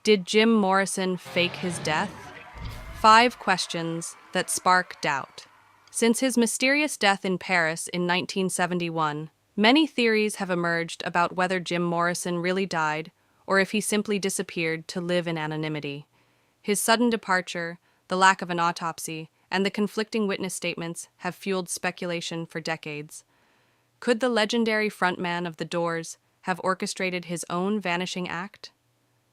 Did Jim Morrison fake his death? 5 questions that spark doubt. Since his mysterious death in Paris in 1971, many theories have emerged about whether Jim Morrison really died or if he simply disappeared to live in anonymity. His sudden departure, the lack of an autopsy, and the conflicting witness statements have fueled speculation for decades. Could the legendary frontman of The Doors have orchestrated his own vanishing act?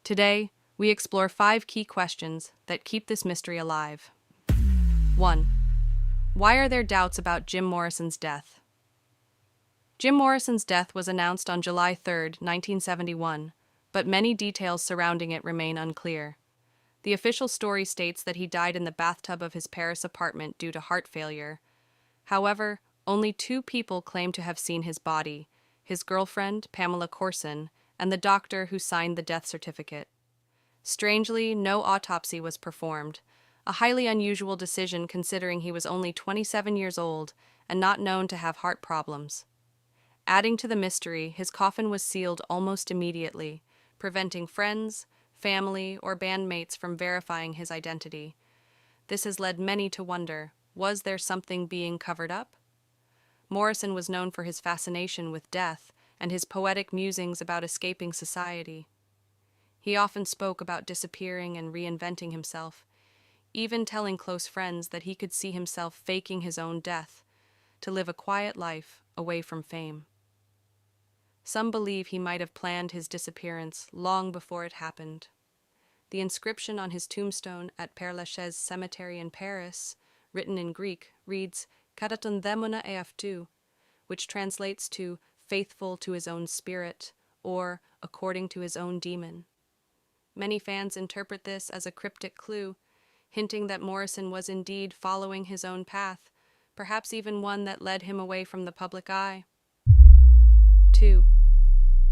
Today, we explore 5 key questions that keep this mystery alive. 1. Why are there doubts about Jim Morrison's death? Jim Morrison's death was announced on July 3, 1971, but many details surrounding it remain unclear. The official story states that he died in the bathtub of his Paris apartment due to heart failure. However, only 2 people claim to have seen his body: his girlfriend, Pamela Corson, and the doctor who signed the death certificate. Strangely, no autopsy was performed, a highly unusual decision considering he was only 27 years old and not known to have heart problems. Adding to the mystery, his coffin was sealed almost immediately, preventing friends, family, or bandmates from verifying his identity. This has led many to wonder, was there something being covered up? Morrison was known for his fascination with death and his poetic musings about escaping society. He often spoke about disappearing and reinventing himself, even telling close friends that he could see himself faking his own death to live a quiet life away from fame. Some believe he might have planned his disappearance long before it happened. The inscription on his tombstone at Père Lachaise Cemetery in Paris, written in Greek, reads «Karaton demona eaftu», which translates to «faithful to his own spirit» or «according to his own demon». Many fans interpret this as a cryptic clue, hinting that Morrison was indeed following his own path, perhaps even one that led him away from the public eye. 2.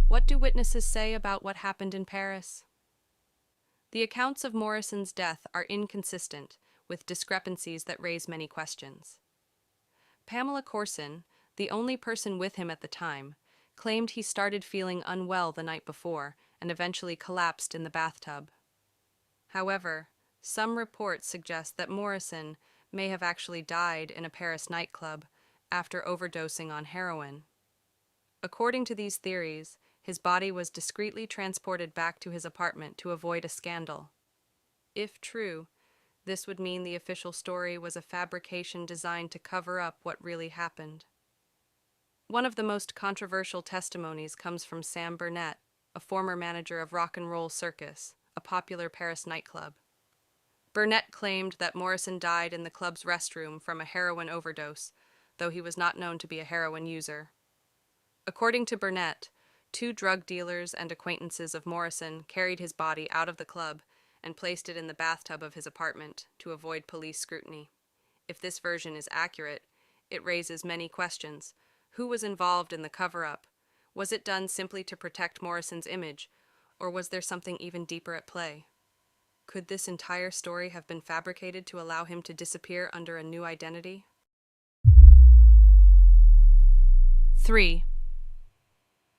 What do witnesses say about what happened in Paris? The accounts of Morrison's death are inconsistent, with discrepancies that raise many questions. Pamela Corson, the only person with him at the time, claimed he started feeling unwell the night before and eventually collapsed in the bathtub. However, some reports suggest that Morrison may have actually died in a Paris nightclub after overdosing on heroin. According to these theories, his body was discreetly transported back to his apartment to avoid a scandal. If true, this would mean the official story was a fabrication designed to cover up what really happened. One of the most controversial testimonies comes from Sam Burnett, a former manager of Rock and Roll Circus, a popular Paris nightclub. Burnett claimed that Morrison died in the club's restroom from a heroin overdose, though he was not known to be a heroin user. According to Burnett, 2 drug dealers and acquaintances of Morrison carried his body out of the club and placed it in the bathtub of his apartment to avoid police scrutiny. If this version is accurate, it raises many questions. Who was involved in the cover-up? Was it done simply to protect Morrison's image, or was there something even deeper at play? Could this entire story have been fabricated to allow him to disappear under a new identity? 3.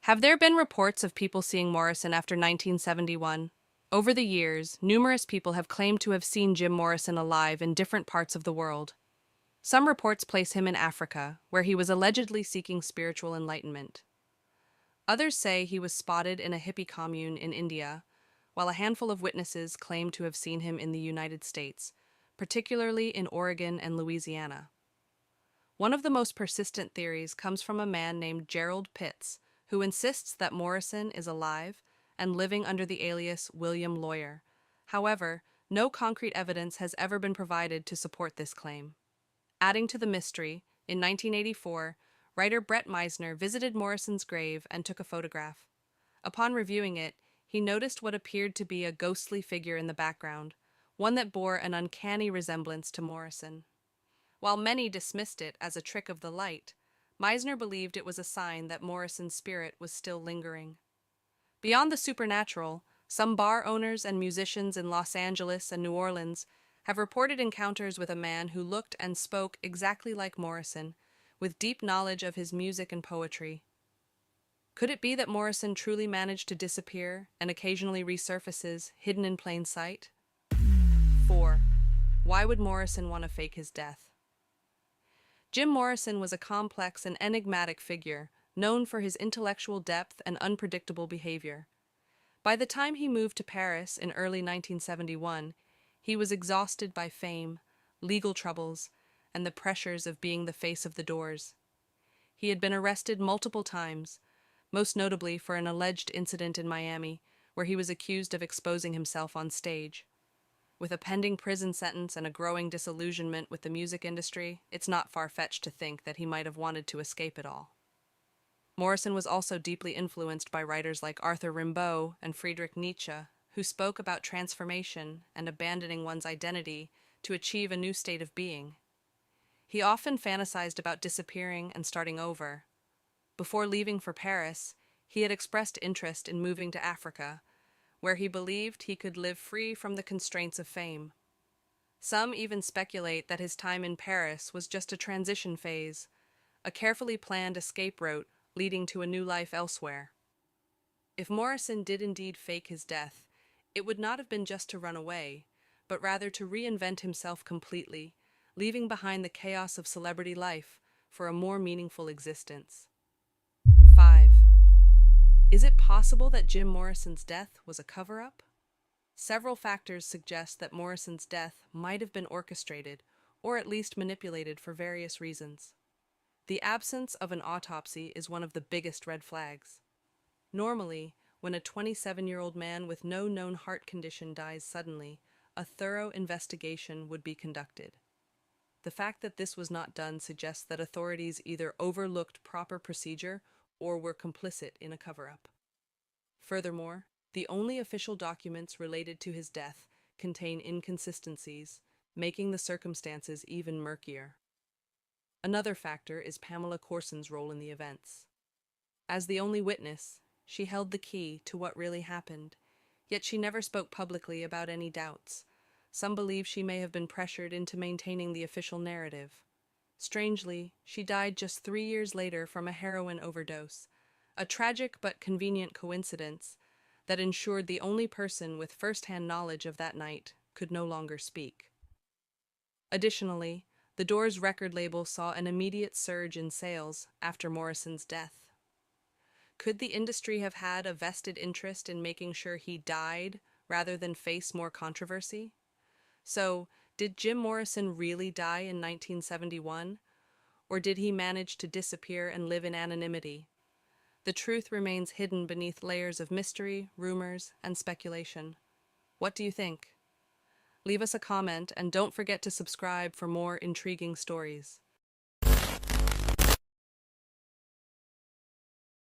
Have there been reports of people seeing Morrison after 1971? Over the years, numerous people have claimed to have seen Jim Morrison alive in different parts of the world. Some reports place him in Africa, where he was allegedly seeking spiritual enlightenment. Others say he was spotted in a hippie commune in India, while a handful of witnesses claim to have seen him in the United States, particularly in Oregon and Louisiana. One of the most persistent theories comes from a man named Gerald Pitts, who insists that Morrison is alive and living under the alias William Lawyer. However, no concrete evidence has ever been provided to support this claim. Adding to the mystery, in 1984, writer Brett Meisner visited Morrison's grave and took a photograph. Upon reviewing it, he noticed what appeared to be a ghostly figure in the background, one that bore an uncanny resemblance to Morrison. While many dismissed it as a trick of the light, Meisner believed it was a sign that Morrison's spirit was still lingering. Beyond the supernatural, some bar owners and musicians in Los Angeles and New Orleans have reported encounters with a man who looked and spoke exactly like Morrison, with deep knowledge of his music and poetry. Could it be that Morrison truly managed to disappear and occasionally resurfaces, hidden in plain sight? 4. Why would Morrison want to fake his death? Jim Morrison was a complex and enigmatic figure, known for his intellectual depth and unpredictable behavior. By the time he moved to Paris in early 1971, he was exhausted by fame, legal troubles, and the pressures of being the face of the Doors. He had been arrested multiple times, most notably for an alleged incident in Miami, where he was accused of exposing himself on stage. With a pending prison sentence and a growing disillusionment with the music industry, it's not far-fetched to think that he might have wanted to escape it all. Morrison was also deeply influenced by writers like Arthur Rimbaud and Friedrich Nietzsche, who spoke about transformation and abandoning one's identity to achieve a new state of being. He often fantasized about disappearing and starting over. Before leaving for Paris, he had expressed interest in moving to Africa, where he believed he could live free from the constraints of fame. Some even speculate that his time in Paris was just a transition phase, a carefully planned escape route leading to a new life elsewhere. If Morrison did indeed fake his death, it would not have been just to run away, but rather to reinvent himself completely, leaving behind the chaos of celebrity life for a more meaningful existence. 5. Is it possible that Jim Morrison's death was a cover-up? Several factors suggest that Morrison's death might have been orchestrated, or at least manipulated for various reasons. The absence of an autopsy is one of the biggest red flags. Normally, when a 27-year-old man with no known heart condition dies suddenly, a thorough investigation would be conducted. The fact that this was not done suggests that authorities either overlooked proper procedure or were complicit in a cover-up. Furthermore, the only official documents related to his death contain inconsistencies, making the circumstances even murkier. Another factor is Pamela Courson's role in the events. As the only witness, she held the key to what really happened, yet she never spoke publicly about any doubts. Some believe she may have been pressured into maintaining the official narrative. Strangely, she died just 3 years later from a heroin overdose, a tragic but convenient coincidence that ensured the only person with first-hand knowledge of that night could no longer speak. Additionally, the Doors record label saw an immediate surge in sales after Morrison's death. Could the industry have had a vested interest in making sure he died rather than face more controversy? So, did Jim Morrison really die in 1971? Or did he manage to disappear and live in anonymity? The truth remains hidden beneath layers of mystery, rumors, and speculation. What do you think? Leave us a comment and don't forget to subscribe for more intriguing stories.